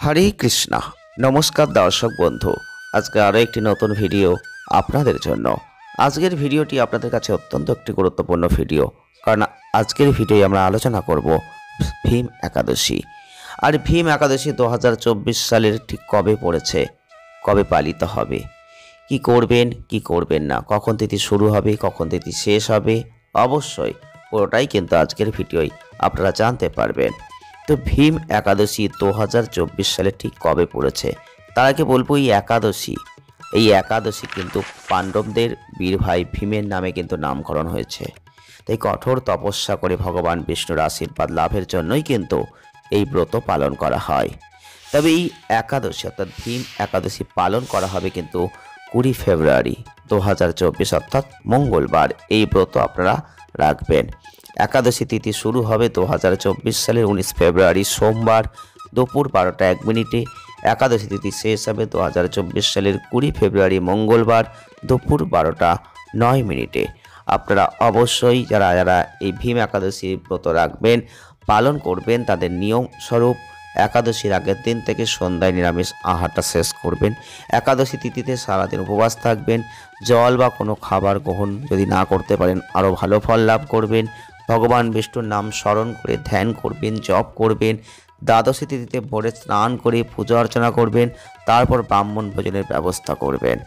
হরে কৃষ্ণা। নমস্কার দর্শক বন্ধু, আজকে আরও একটি নতুন ভিডিও আপনাদের জন্য। আজকের ভিডিওটি আপনাদের কাছে অত্যন্ত একটি গুরুত্বপূর্ণ ভিডিও, কারণ আজকের ভিডিওয় আমরা আলোচনা করব ভীম একাদশী। আর ভীম একাদশী 2024 সালের ঠিক কবে পড়েছে, কবে পালিত হবে, কি করবেন কি করবেন না, কখন তিথি শুরু হবে কখন তিথি শেষ হবে, অবশ্যই পুরোটাই কিন্তু আজকের ভিডিওয় আপনারা জানতে পারবেন। তো ভীম একাদশী 2024 সালে ঠিক কবে পড়েছে তার আগে বলবো, এই একাদশী কিন্তু পাণ্ডবদের বীর ভাই ভীমের নামে কিন্তু নামকরণ হয়েছে। তাই কঠোর তপস্যা করে ভগবান বিষ্ণুর আশীর্বাদ লাভের জন্যই কিন্তু এই ব্রত পালন করা হয়। তবে এই একাদশী অর্থাৎ ভীম একাদশী পালন করা হবে কিন্তু 20 ফেব্রুয়ারি 2024 অর্থাৎ মঙ্গলবার এই ব্রত আপনারা রাখবেন। একাদশী তিথি শুরু হবে 2024 সালের 19 ফেব্রুয়ারি সোমবার দুপুর 12টা 1 মিনিটে। একাদশী তিথি শেষ হবে 2024 সালের 20 ফেব্রুয়ারি মঙ্গলবার দুপুর 12টা 9 মিনিটে। আপনারা অবশ্যই যারা যারা এই ভীম একাদশী ব্রত রাখবেন পালন করবেন, তাদের নিয়ম স্বরূপ একাদশীর আগের দিন থেকে সন্ধ্যায় নিরামিষ আহারটা শেষ করবেন। একাদশী তিথিতে সারাদিন উপবাস থাকবেন। জল বা কোনো খাবার গ্রহণ যদি না করতে পারেন আরও ভালো ফল লাভ করবেন। ভগবান বিষ্ণুর নাম স্মরণ করে ধ্যান করবেন, জপ করবেন। দ্বাদশী তিথিতে ভোরে স্নান করে পূজা অর্চনা করবেন, তারপর ব্রাহ্মণ ভোজনের ব্যবস্থা করবেন।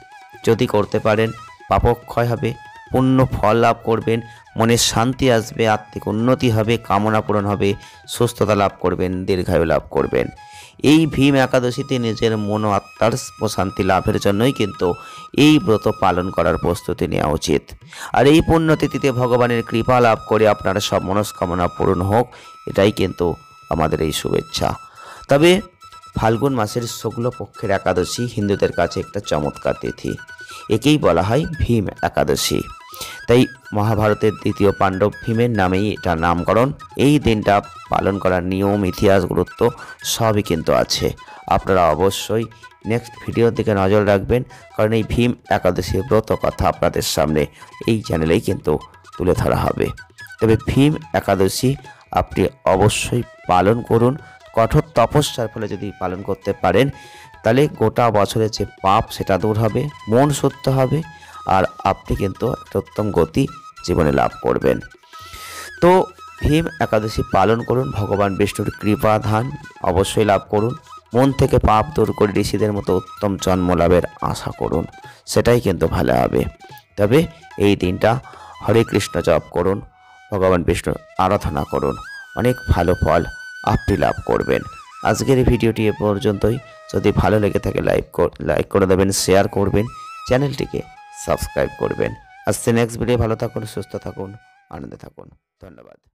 যদি করতে পারেন পাপক্ষয় হবে, পুণ্য ফল লাভ করবেন, মনে শান্তি আসবে, আত্মিক উন্নতি হবে, কামনা পূরণ হবে, সুস্থতা লাভ করবেন, দীর্ঘায়ু লাভ করবেন। এই ভীম একাদশীতে নিজের মন ও আত্মার প্রশান্তি লাভের জন্যই কিন্তু এই ব্রত পালন করার প্রস্তুতি নেওয়া উচিত। আর এই পুণ্যতিথিতে ভগবানের কৃপা লাভ করে আপনার সব মনস্কামনা পূরণ হোক, এটাই কিন্তু আমাদের এই শুভেচ্ছা। তবে ফাল্গুন মাসের শুক্লপক্ষের একাদশী হিন্দুদের কাছে একটা চমৎকার তিথি, একেই বলা হয় ভীম একাদশী। তাই মহাভারতের দ্বিতীয় পাণ্ডব ভীমের নামেই এটা নামকরণ। এই দিনটা পালন করার নিয়ম, ইতিহাস, গুরুত্ব সবই কিন্তু আছে। আপনারা অবশ্যই নেক্সট ভিডিওর দিকে নজর রাখবেন, কারণ এই ভীম একাদশীর ব্রত কথা আপনাদের সামনে এই চ্যানেলেই কিন্তু তুলে ধরা হবে। তবে ভীম একাদশী আপনি অবশ্যই পালন করুন। কঠোর তপস্যার ফলে যদি পালন করতে পারেন তাহলে গোটা বছরের যে পাপ সেটা দূর হবে, মন শুদ্ধ হবে, আর আপনি কিন্তু একটা উত্তম গতি জীবনে লাভ করবেন। তো ভীম একাদশী পালন করুন, ভগবান বিষ্ণুর কৃপা ধান অবশ্যই লাভ করুন, মন থেকে পাপ দূর করে ঋষিদের মতো উত্তম জন্ম লাভের আশা করুন, সেটাই কিন্তু ভালো হবে। তবে এই দিনটা হরে কৃষ্ণ জপ করুন, ভগবান বিষ্ণুর আরাধনা করুন, অনেক ভালো ফল আপনি লাভ করবেন। আজকের এই ভিডিওটি এ পর্যন্তই। যদি ভালো লেগে থাকে লাইক করে দেবেন, শেয়ার করবেন, চ্যানেলটিকে সাবস্ক্রাইব করবেন। আসছে নেক্সট ভিডিও। ভালো থাকুন, সুস্থ থাকুন, আনন্দে থাকুন। ধন্যবাদ।